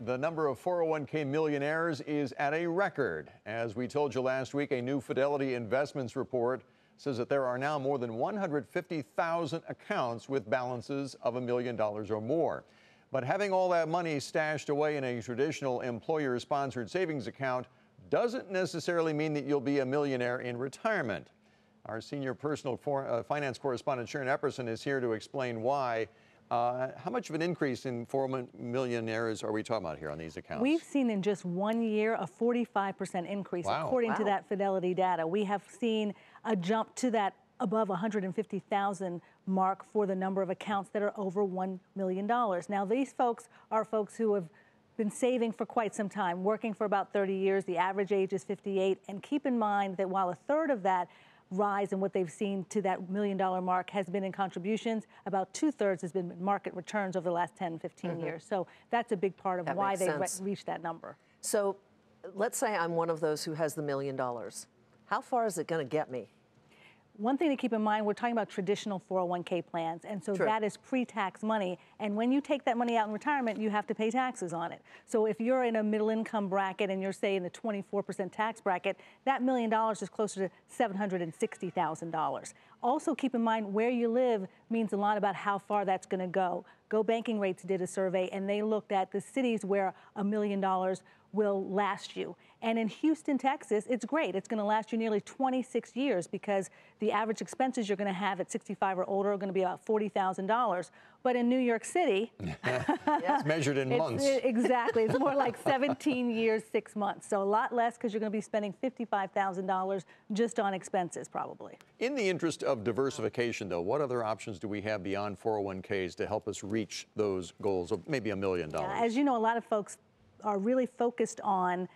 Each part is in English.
The number of 401k millionaires is at a record. As we told you last week, a new Fidelity investments report says that there are now more than 150,000 accounts with balances of $1 million or more. But having all that money stashed away in a traditional employer-sponsored savings account doesn't necessarily mean that you'll be a millionaire in retirement. Our senior personal finance correspondent, Sharon Epperson, is here to explain why. How much of an increase in millionaires are we talking about here on these accounts? We've seen in just 1 year a 45% increase, according to that Fidelity data. We have seen a jump to that above 150,000 mark for the number of accounts that are over $1 million. Now, these folks are folks who have been saving for quite some time, working for about 30 years. The average age is 58. And keep in mind that while a third of that rise in what they've seen to that $1 million mark has been in contributions, about 2/3 has been market returns over the last 10, 15 years. So that's a big part of why they've reached that number. So let's say I'm one of those who has the $1 million. How far is it going to get me? One thing to keep in mind, we're talking about traditional 401k plans, and so that is pre-tax money. And when you take that money out in retirement, you have to pay taxes on it. So if you're in a middle income bracket and you're, say, in the 24% tax bracket, that $1 million is closer to $760,000. Also keep in mind where you live means a lot about how far that's going to go. Go Banking Rates did a survey, and they looked at the cities where $1 million will last you. And in Houston, Texas, it's great. It's going to last you nearly 26 years because the average expenses you're going to have at 65 or older are going to be about $40,000. But in New York City, it's measured in months. Exactly. It's more like 17 years, 6 months. So a lot less because you're going to be spending $55,000 just on expenses, probably. In the interest of diversification, though, what other options do we have beyond 401ks to help us reach those goals of maybe $1 million? As you know, a lot of folks are really focused on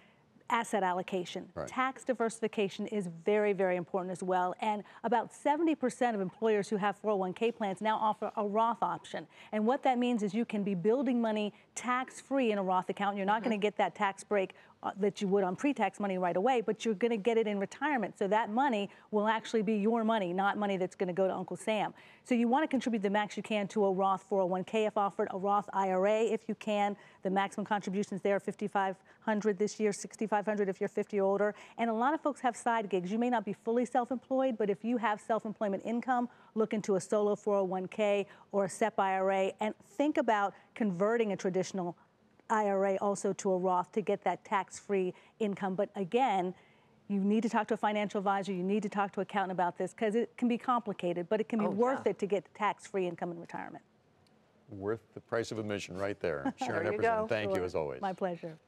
asset allocation. Tax diversification is very, very important as well. And about 70% of employers who have 401k plans now offer a Roth option. And what that means is you can be building money tax-free in a Roth account. You're not going to get that tax break that you would on pre-tax money right away, but you're going to get it in retirement. So that money will actually be your money, not money that's going to go to Uncle Sam. So you want to contribute the max you can to a Roth 401k if offered, a Roth IRA if you can. The maximum contributions there are $5,500 this year, $6,500 if you're 50 or older. And a lot of folks have side gigs. You may not be fully self-employed, but if you have self-employment income, look into a solo 401k or a SEP IRA and think about converting a traditional IRA also to a Roth to get that tax-free income. But again, you need to talk to a financial advisor. You need to talk to an accountant about this because it can be complicated, but it can be worth it to get tax-free income in retirement. Worth the price of admission right there. Sharon There you Epperson, go. thank you as always. My pleasure.